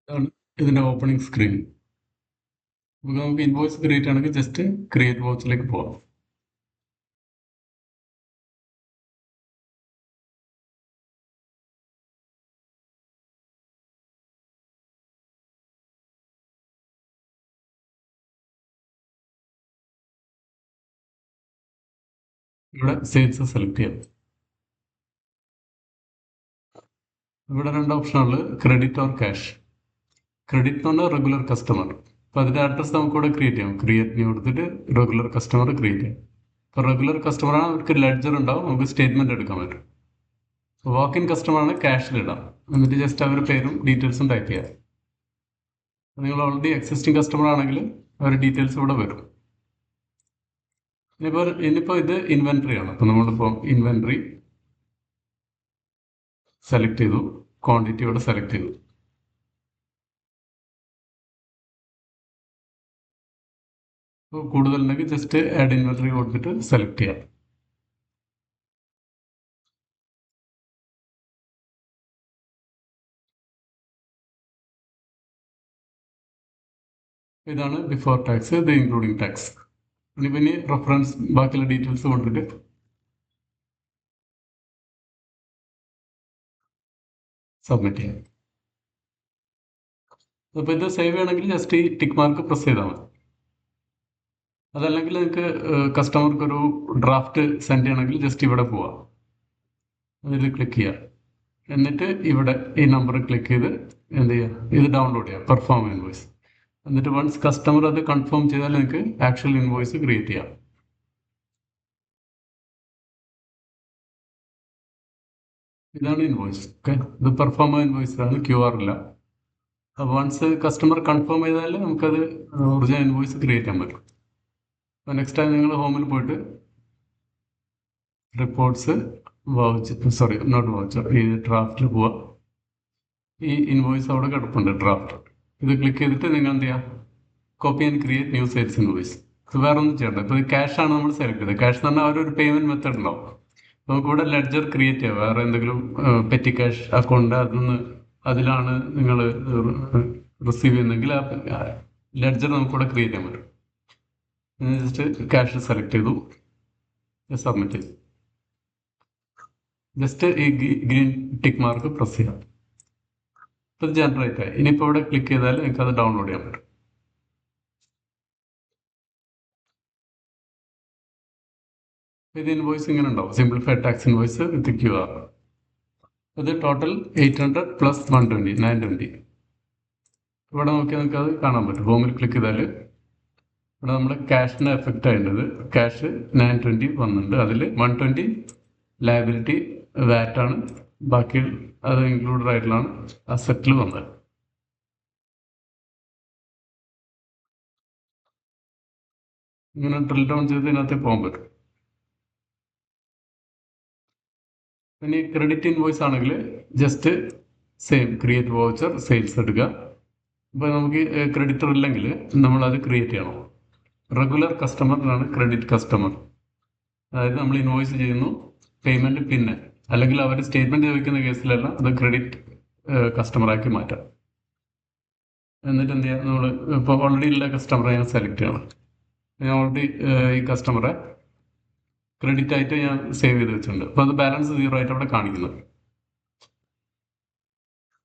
ഇതാണ് ഇതിൻ്റെ opening screen. നമുക്ക് ഇൻവോയ്സ് ക്രിയേറ്റ് ആണെങ്കിൽ ജസ്റ്റ് ക്രിയേറ്റ് വൗച്ചറിലേക്ക് പോകാം. ഇവിടെ സെയിൽസ് സെലക്ട് ചെയ്യാം. ഇവിടെ രണ്ട് ഓപ്ഷനുള്ളത്, ക്രെഡിറ്റ് ഓർ ക്യാഷ്. ക്രെഡിറ്റ് എന്ന് പറഞ്ഞാൽ റെഗുലർ കസ്റ്റമർ. അപ്പോൾ അതിൻ്റെ അഡ്രസ്സ് നമുക്ക് ഇവിടെ ക്രിയേറ്റ് ചെയ്യാം. ക്രിയേറ്റ് ന്യൂ കൊടുത്തിട്ട് റെഗുലർ കസ്റ്റമർ ക്രിയേറ്റ് ചെയ്യാം. ഇപ്പോൾ റെഗുലർ കസ്റ്റമറാണ്, അവർക്ക് ലെഡ്ജർ ഉണ്ടാവും, നമുക്ക് സ്റ്റേറ്റ്മെൻറ്റ് എടുക്കാൻ പറ്റും. വാക്ക് ഇൻ കസ്റ്റമറാണ്, ക്യാഷിലിടാം. എന്നിട്ട് ജസ്റ്റ് അവരുടെ പേരും ഡീറ്റെയിൽസും ടൈപ്പ് ചെയ്യാം. നിങ്ങൾ ഓൾറെഡി എക്സിസ്റ്റിംഗ് കസ്റ്റമർ ആണെങ്കിൽ അവരുടെ ഡീറ്റെയിൽസ് ഇവിടെ വരും. ഇനിയിപ്പോൾ ഇത് ഇൻവെൻട്രി ആണ്. അപ്പോൾ നമ്മളിപ്പോൾ ഇൻവെൻട്രി സെലക്ട് ചെയ്തു, ക്വാണ്ടിറ്റി ഇവിടെ സെലക്ട് ചെയ്തു. അപ്പോൾ കൂടുതലുണ്ടെങ്കിൽ ജസ്റ്റ് ആഡ് ഇൻവെൻട്രി കൊടുത്തിട്ട് സെലക്ട് ചെയ്യാം. ഇതാണ് ബിഫോർ ടാക്സ്, ഇത് ഇൻക്ലൂഡിങ് ടാക്സ്. ഇനി റെഫറൻസ് ബാക്കിയുള്ള ഡീറ്റെയിൽസ് കൊടുത്തിട്ട് സബ്മിറ്റ് ചെയ്യാം. അപ്പോൾ ഇത് സേവ് ചെയ്യണമെങ്കിൽ ജസ്റ്റ് ഈ ടിക്ക് മാർക്ക് പ്രസ് ചെയ്താൽ മതി. അതല്ലെങ്കിൽ നിങ്ങൾക്ക് കസ്റ്റമർക്ക് ഒരു ഡ്രാഫ്റ്റ് സെൻഡ് ചെയ്യണമെങ്കിൽ ജസ്റ്റ് ഇവിടെ പോവാം, അതിൽ ക്ലിക്ക് ചെയ്യുക. എന്നിട്ട് ഇവിടെ ഈ നമ്പർ ക്ലിക്ക് ചെയ്ത് എന്ത് ചെയ്യുക, ഇത് ഡൗൺലോഡ് ചെയ്യുക, പെർഫോം ഇൻവോയ്സ്. എന്നിട്ട് വൺസ് കസ്റ്റമർ അത് കൺഫേം ചെയ്താൽ നിങ്ങൾക്ക് ആക്ച്വൽ ഇൻവോയ്സ് ക്രിയേറ്റ് ചെയ്യാം. ഇതാണ് ഇൻവോയ്സ്. ഓക്കെ, ഇത് പെർഫോം ഇൻവോയ്സ് ആണ്, QR ഇല്ല. അപ്പോൾ വൺസ് കസ്റ്റമർ കൺഫേം ചെയ്താൽ നമുക്കത് ഒറിജിനൽ ഇൻവോയ്സ് ക്രിയേറ്റ് ചെയ്യാൻ പറ്റും. അപ്പോൾ നെക്സ്റ്റ് ടൈം നിങ്ങൾ ഹോമിൽ പോയിട്ട് റിപ്പോർട്ട്സ്, സോറി നോട്ട് വൗച്ചർ, ഈ ഡ്രാഫ്റ്റിൽ പോവുക. ഈ ഇൻവോയ്സ് അവിടെ കിടപ്പുണ്ട്, ഡ്രാഫ്റ്റ്. ഇത് ക്ലിക്ക് ചെയ്തിട്ട് നിങ്ങൾ എന്ത് ചെയ്യുക, copy and create new sales invoice. ഇത് വേറെ ഒന്നും ചെയ്യണ്ട. ഇപ്പോൾ ക്യാഷ് ആണ് നമ്മൾ സെലക്ട് ചെയ്തത്. ക്യാഷ് എന്ന് പറഞ്ഞാൽ അവരൊരു പേയ്മെൻറ്റ് മെത്തേഡ് ഉണ്ടാവും. നമുക്കിവിടെ ലെഡ്ജർ ക്രിയേറ്റ് ചെയ്യാം. വേറെ എന്തെങ്കിലും പെറ്റി ക്യാഷ് അക്കൗണ്ട് അതിലാണ് നിങ്ങൾ റിസീവ് ചെയ്യുന്നതെങ്കിൽ ആ ലെഡ്ജർ നമുക്കിവിടെ ക്രിയേറ്റ് ചെയ്യാൻ പറ്റും. ജസ്റ്റ് ക്യാഷ് സെലക്ട് ചെയ്തു, സബ്മിറ്റ് ചെയ്തു. ജസ്റ്റ് ഈ ഗ്രീൻ ടിക്ക് മാർക്ക് പ്രസ് ചെയ്യാം. ഇപ്പോൾ ഇത് ജനറേറ്റ് ആയി. ഇനിയിപ്പോൾ ഇവിടെ ക്ലിക്ക് ചെയ്താൽ നിങ്ങൾക്ക് അത് ഡൗൺലോഡ് ചെയ്യാൻ പറ്റും. ഇത് ഇൻവോയ്സ് ഇങ്ങനെ ഉണ്ടാവും, സിംപ്ലിഫൈഡ് ടാക്സ് ഇൻവോയ്സ് വിത്ത് QR. ഇത് ടോട്ടൽ 800 പ്ലസ് 120, 920. ഇവിടെ നോക്കിയാൽ നിങ്ങൾക്ക് അത് കാണാൻ പറ്റും. ഹോമിൽ ക്ലിക്ക് ചെയ്താൽ ഇവിടെ നമ്മുടെ ക്യാഷിന് എഫക്റ്റ് ആയിട്ടുള്ളത്, ക്യാഷ് 920 വന്നിട്ടുണ്ട്. അതിൽ 120 ലയബിലിറ്റി വാറ്റ് ആണ്, ബാക്കി അത് ഇൻക്ലൂഡഡ് ആയിട്ടുള്ളതാണ് അസറ്റിൽ വന്നത്. ഇങ്ങനെ ഡ്രിൽ ഡൗൺ ചെയ്ത് ഇതിനകത്ത് പോകാൻ പറ്റും. ഇനി ക്രെഡിറ്റ് ഇൻവോയ്സ് ആണെങ്കിൽ just same create voucher sales എടുക്കുക. ഇപ്പോൾ നമുക്ക് ക്രെഡിറ്റർ ഇല്ലെങ്കിൽ നമ്മളത് ക്രിയേറ്റ് ചെയ്യണം. റെഗുലർ കസ്റ്റമറിനാണ് ക്രെഡിറ്റ് കസ്റ്റമർ. അതായത് നമ്മൾ ഇൻവോയ്സ് ചെയ്യുന്നു, പേയ്മെൻറ്റ് പിന്നെ, അല്ലെങ്കിൽ അവർ സ്റ്റേറ്റ്മെൻറ്റ് ചോദിക്കുന്ന കേസിലെല്ലാം അത് ക്രെഡിറ്റ് കസ്റ്റമറാക്കി മാറ്റാം. എന്നിട്ട് എന്ത് ചെയ്യാം, നമ്മൾ ഇപ്പോൾ ഓൾറെഡി ഉള്ള കസ്റ്റമറെ ഞാൻ സെലക്ട് ചെയ്യണം. ഞാൻ ഓൾറെഡി ഈ കസ്റ്റമറെ ക്രെഡിറ്റ് ആയിട്ട് ഞാൻ സേവ് ചെയ്ത് വെച്ചിട്ടുണ്ട്. അപ്പോൾ അത് ബാലൻസ് 0 ആയിട്ട് അവിടെ കാണിക്കുന്നത്.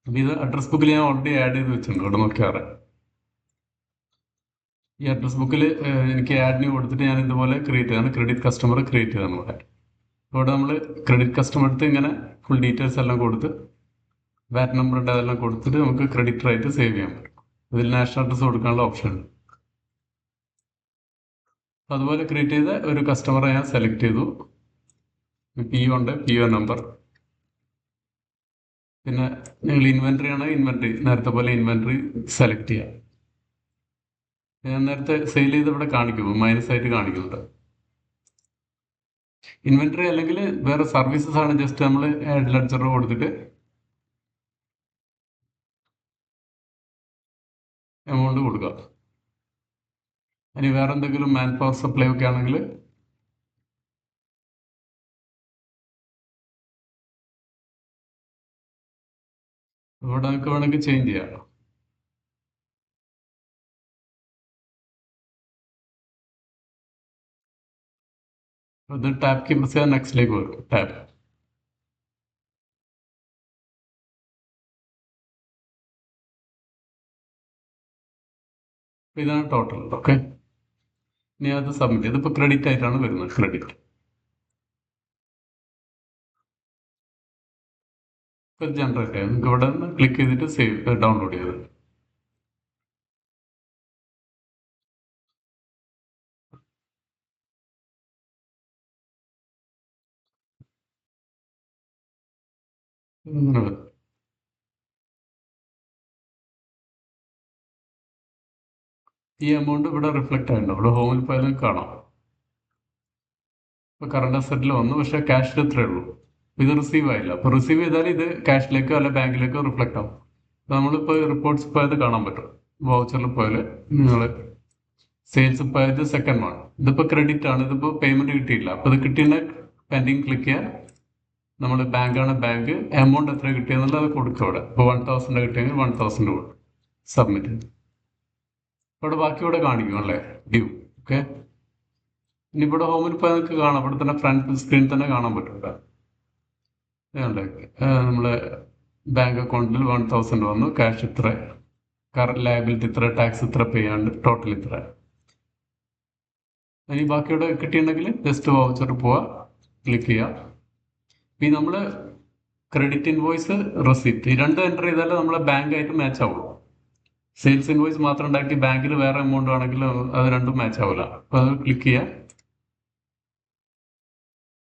അപ്പോൾ ഇത് അഡ്രസ് ബുക്കിൽ ഞാൻ ഓൾറെഡി ആഡ് ചെയ്ത് വെച്ചിട്ടുണ്ട്. ഇവിടെ നോക്കിയാറ് ഈ അഡ്രസ് ബുക്കിൽ എനിക്ക് ആഡ് ന്യൂ കൊടുത്തിട്ട് ഞാൻ ഇതുപോലെ ക്രിയേറ്റ് ചെയ്താണ്, ക്രെഡിറ്റ് കസ്റ്റമർ ക്രിയേറ്റ് ചെയ്താണ് ഇവിടെ. ഇവിടെ നമ്മൾ ക്രെഡിറ്റ് കസ്റ്റമർ എടുത്ത് ഇങ്ങനെ ഫുൾ ഡീറ്റെയിൽസ് എല്ലാം കൊടുത്ത് വാറ്റ് നമ്പർ ഉണ്ട് അതെല്ലാം കൊടുത്തിട്ട് നമുക്ക് ക്രെഡിറ്റർ ആയിട്ട് സേവ് ചെയ്യാൻ പറ്റും. ഇതിൽ നാഷണൽ അഡ്രസ് കൊടുക്കാനുള്ള ഓപ്ഷൻ ഉണ്ട്. അതുപോലെ ക്രിയേറ്റ് ചെയ്ത ഒരു കസ്റ്റമറെ ഞാൻ സെലക്ട് ചെയ്തു. PO ഉണ്ട്, PO നമ്പർ. പിന്നെ നിങ്ങൾ ഇൻവെൻട്രി ആണ്, ഇൻവെൻട്രി നേരത്തെ പോലെ ഇൻവെൻട്രി സെലക്ട് ചെയ്യാം. ഞാൻ നേരത്തെ സെയിൽ ചെയ്ത് ഇവിടെ കാണിക്കും, മൈനസ് ആയിട്ട് കാണിക്കുന്നുണ്ട്. ഇൻവെൻട്രി അല്ലെങ്കിൽ വേറെ സർവീസസ് ആണ്, ജസ്റ്റ് നമ്മൾ ആഡ് ലെഡ്ജർ കൊടുത്തിട്ട് എമൗണ്ട് കൊടുക്കുക. ഇനി വേറെ എന്തെങ്കിലും മാൻ പവർ സപ്ലൈ ഒക്കെ ആണെങ്കിൽ ഇവിടെ നമുക്ക് വേണമെങ്കിൽ ചേഞ്ച് ചെയ്യാം. അത് ടാപ്പ് കീ പ്രസ് ചെയ്താൽ നെക്സ്റ്റിലേക്ക് വരും. ടാപ്പ്. ഇതാണ് ടോട്ടൽ. ഓക്കെ, ഇനി അത് സബ്മിറ്റ്. ഇതിപ്പോൾ ക്രെഡിറ്റ് ആയിട്ടാണ് വരുന്നത്. ക്രെഡിറ്റ് ഇപ്പോൾ ജനറേറ്റ് ആയി. നിങ്ങൾക്ക് ഇവിടെ നിന്ന് ക്ലിക്ക് ചെയ്തിട്ട് സേവ് ഡൗൺലോഡ് ചെയ്ത്. ഇങ്ങനെ വരും. ഈ എമൗണ്ട് ഇവിടെ റിഫ്ലക്റ്റ് ആയിട്ടുണ്ടോ? ഇവിടെ ഹോമിൽ പോയാലും കാണാം. ഇപ്പോൾ കറണ്ട് അസറ്റിൽ വന്നു, പക്ഷേ ക്യാഷിൽ ഇത്രയേ ഉള്ളൂ. ഇത് റിസീവ് ആയില്ല. അപ്പോൾ റിസീവ് ചെയ്താൽ ഇത് ക്യാഷിലേക്കോ അല്ല ബാങ്കിലേക്കോ റിഫ്ലക്റ്റ് ആവും. നമ്മളിപ്പോൾ റിപ്പോർട്ട്സ് പോയത് കാണാൻ പറ്റും. വൗച്ചറിൽ പോയാൽ നിങ്ങൾ സെയിൽസ് പോയത് സെക്കൻഡ് വൺ. ഇതിപ്പോൾ ക്രെഡിറ്റ് ആണ്. ഇതിപ്പോൾ പേയ്മെന്റ് കിട്ടിയില്ല. അപ്പോൾ ഇത് കിട്ടിയ പെൻഡിങ് ക്ലിക്ക് ചെയ്യാൻ നമ്മൾ ബാങ്കാണ് ബാങ്ക്, എമൗണ്ട് എത്ര കിട്ടിയെന്നുള്ളത് കൊടുക്കുക ഇവിടെ. ഇപ്പോൾ 1000 കിട്ടിയെങ്കിൽ 1000 കൊടുക്കും, സബ്മിറ്റ്. ഇവിടെ ബാക്കി ഇവിടെ കാണിക്കും അല്ലേ, ഡ്യൂ. ഓക്കെ, ഇനി ഇവിടെ ഹോമിൽ പോയാൽ നിങ്ങൾക്ക് കാണാം. ഇവിടെ തന്നെ ഫ്രണ്ട് സ്ക്രീൻ തന്നെ കാണാൻ പറ്റും. നമ്മളെ ബാങ്ക് അക്കൗണ്ടിൽ 1000 വന്നു, ക്യാഷ് ഇത്ര, കറണ്ട് ലയബിലിറ്റി ഇത്ര, ടാക്സ് ഇത്ര പേ ചെയ്യാണ്ട്, ടോട്ടൽ ഇത്ര. ഇനി ബാക്കിയുടെ കിട്ടിയിട്ടുണ്ടെങ്കിൽ ജസ്റ്റ് വൗച്ചർ പോവുക, ക്ലിക്ക് ചെയ്യുക. ഈ നമ്മൾ ക്രെഡിറ്റ് ഇൻവോയ്സ്, റെസിപ്റ്റ് ഈ രണ്ട് എൻ്റർ ചെയ്താലേ നമ്മളെ ബാങ്കായിട്ട് മാച്ച് ആവുള്ളൂ. സെയിൽസ് ഇൻവോയ്സ് മാത്രം ഉണ്ടാക്കി ബാങ്കിൽ വേറെ എമൗണ്ട് ആണെങ്കിൽ അത് രണ്ടും മാച്ച് ആവില്ല. അപ്പോൾ അത് ക്ലിക്ക് ചെയ്യുക.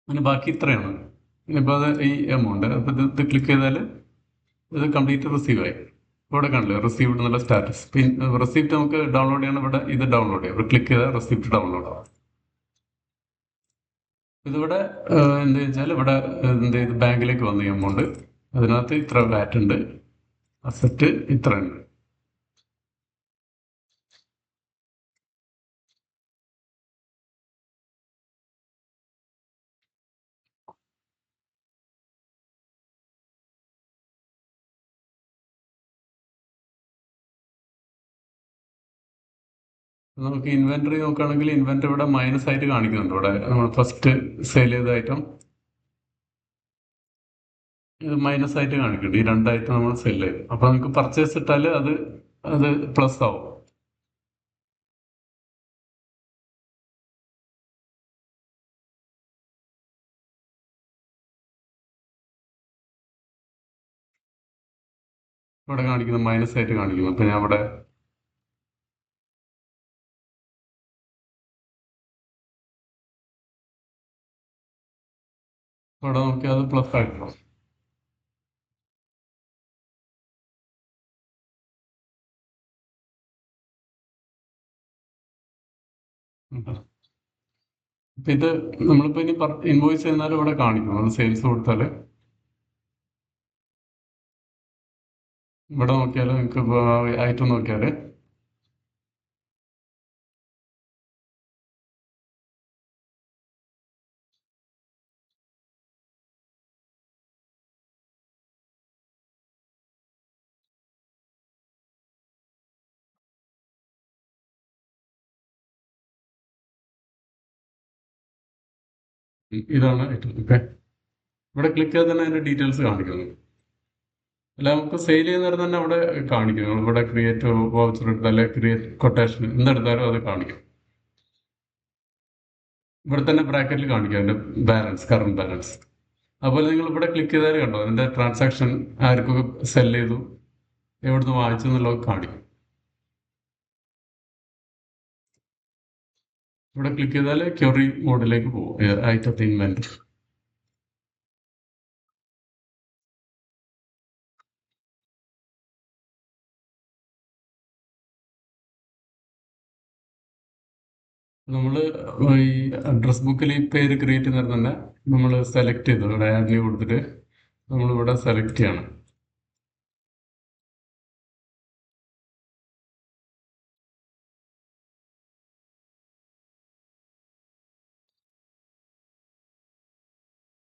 അതിന് ബാക്കി ഇത്രയാണ്. ഇനിയിപ്പോൾ അത് ഈ എമൗണ്ട്, അപ്പോൾ ഇത് ക്ലിക്ക് ചെയ്താൽ ഇത് കംപ്ലീറ്റ് റിസീവ് ആയി. ഇവിടെ കാണില്ലേ റിസീവ്ഡ് എന്നുള്ള സ്റ്റാറ്റസ്. പിന്നെ റെസിപ്റ്റ് നമുക്ക് ഡൗൺലോഡ് ചെയ്യണം. ഇവിടെ ഇത് ഡൗൺലോഡ് ചെയ്യാം. ഇവിടെ ക്ലിക്ക് ചെയ്താൽ റെസിപ്റ്റ് ഡൗൺലോഡ് ആവും. ഇതിവിടെ എന്താ വെച്ചാൽ ഇവിടെ എന്ത് ചെയ്ത് ബാങ്കിലേക്ക് വന്നു ഈ എമൗണ്ട്. അതിനകത്ത് ഇത്ര വാറ്റ് ഉണ്ട്, അസറ്റ് ഇത്ര ഉണ്ട്. നമുക്ക് ഇൻവെന്ററി നോക്കുകയാണെങ്കിൽ ഇൻവെന്ററി ഇവിടെ മൈനസ് ആയിട്ട് കാണിക്കുന്നുണ്ട്. ഇവിടെ നമ്മൾ ഫസ്റ്റ് സെയിൽ ചെയ്ത ഐറ്റം ഇത് മൈനസ് ആയിട്ട് കാണിക്കുന്നുണ്ട്. ഈ രണ്ടായിട്ട് നമ്മൾ സെല് ചെയ്യും. അപ്പോൾ നമുക്ക് പർച്ചേസ് ഇട്ടാൽ അത് പ്ലസ് ആവും. ഇവിടെ കാണിക്കുന്നത് മൈനസ് ആയിട്ട് കാണിക്കുന്നു. അപ്പോൾ ഞാൻ ഇവിടെ നോക്കി അത് പ്ലസ് ആയിട്ടുള്ളൂ. അപ്പം ഇത് നമ്മളിപ്പോൾ ഇനി ഇൻവോയ്സ് ചെയ്യുന്നാലും ഇവിടെ കാണിക്കും. നമ്മൾ സെയിൽസ് കൊടുത്താൽ ഇവിടെ നോക്കിയാൽ നിങ്ങൾക്ക് ഐറ്റം നോക്കിയാൽ ഇതാണ് ഐറ്റം. ഓക്കെ, ഇവിടെ ക്ലിക്ക് ചെയ്താൽ തന്നെ അതിൻ്റെ ഡീറ്റെയിൽസ് കാണിക്കുന്നു. അല്ല, നമുക്ക് സെയിൽ ചെയ്യുന്നവർ തന്നെ അവിടെ കാണിക്കും. ഇവിടെ ക്രിയേറ്റ് വൗച്ചർ എടുത്താൽ അല്ലെങ്കിൽ ക്രിയേറ്റ് കൊട്ടേഷൻ എന്തെടുത്താലും അത് കാണിക്കും. ഇവിടെ തന്നെ ബ്രാക്കറ്റിൽ കാണിക്കും അതിൻ്റെ ബാലൻസ്, കറണ്ട് ബാലൻസ്. അതുപോലെ നിങ്ങൾ ഇവിടെ ക്ലിക്ക് ചെയ്താൽ കണ്ടോ അതിൻ്റെ ട്രാൻസാക്ഷൻ ആർക്കൊക്കെ സെല് ചെയ്തു, എവിടുന്ന് വാങ്ങിച്ചു എന്നുള്ളത് കാണിക്കും. ഇവിടെ ക്ലിക്ക് ചെയ്താൽ ക്വറി മോഡിലേക്ക് പോകും ഐറ്റത്തെ ഇൻവെന്ററി. നമ്മൾ ഈ അഡ്രസ് ബുക്കിൽ ഈ പേര് ക്രിയേറ്റ് ചെയ്യുന്നത് തന്നെ നമ്മൾ സെലക്ട് ചെയ്തു. ഇവിടെ ആഡ് കൊടുത്തിട്ട് നമ്മളിവിടെ സെലക്ട് ചെയ്യണം.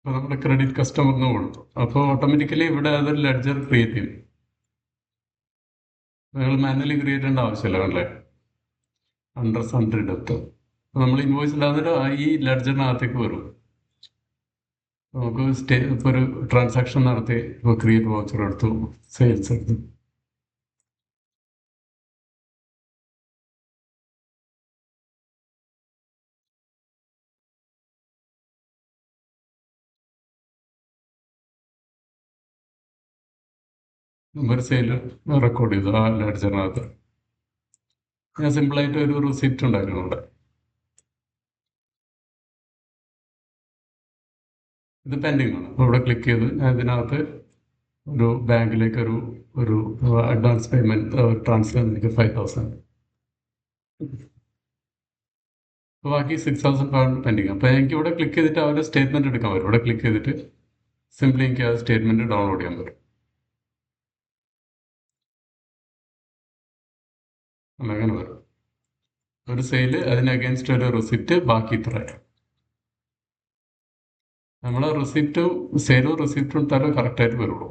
അപ്പോൾ നമ്മുടെ ക്രെഡിറ്റ് കസ്റ്റമറിന് കൊടുത്തു. അപ്പോൾ ഓട്ടോമാറ്റിക്കലി ഇവിടെ അതൊരു ലെഡ്ജർ ക്രിയേറ്റ് ചെയ്യും. നിങ്ങൾ മാനുവലി ക്രിയേറ്റ് ചെയ്യേണ്ട ആവശ്യമില്ല. അല്ലേ, അണ്ടർ സൺട്രി ഡെപ്ത് നമ്മൾ ഇൻവോയ്സ് ഉണ്ടാകുന്നിട്ട് ഈ ലെഡ്ജറിനകത്തേക്ക് വരും. നമുക്ക് ഇപ്പോൾ ഒരു ട്രാൻസാക്ഷൻ നടത്തി, ഇപ്പോൾ ക്രിയേറ്റ് വൗച്ചർ എടുത്തു, സെയിൽസ് എടുത്തു. ഒരു സെയിൽ റെക്കോർഡ് ചെയ്തു ആ ലെഡ്ജറിനകത്ത്. ഞാൻ സിമ്പിളായിട്ട് ഒരു റിസിപ്റ്റ് ഉണ്ടായിരുന്നു അവിടെ. ഇത് പെൻഡിങ് ആണ്. അപ്പോൾ ഇവിടെ ക്ലിക്ക് ചെയ്ത് ഞാൻ ഇതിനകത്ത് ഒരു ബാങ്കിലേക്ക് ഒരു അഡ്വാൻസ് പേയ്മെൻറ്റ് ട്രാൻസ്ഫർ എനിക്ക് 5000. അപ്പോൾ ബാക്കി 6000 പെൻഡിങ്. അപ്പോൾ എനിക്ക് ഇവിടെ ക്ലിക്ക് ചെയ്തിട്ട് അവരുടെ സ്റ്റേറ്റ്മെൻറ്റ് എടുക്കാൻ പറ്റും. ഇവിടെ ക്ലിക്ക് ചെയ്തിട്ട് സിംപ്ലി എനിക്ക് ആ സ്റ്റേറ്റ്മെൻറ്റ് ഡൗൺലോഡ് ചെയ്യാൻ പറ്റും. അങ്ങനെ വരും. ഒരു സെയിൽ, അതിന് അഗേൻസ്റ്റ് ഒരു റിസിപ്റ്റ്, ബാക്കി ഇത്ര. നമ്മൾ റിസിപ്റ്റും സെയിലും റിസിപ്റ്റും എടുത്താലേ കറക്റ്റായിട്ട് വരുള്ളൂ.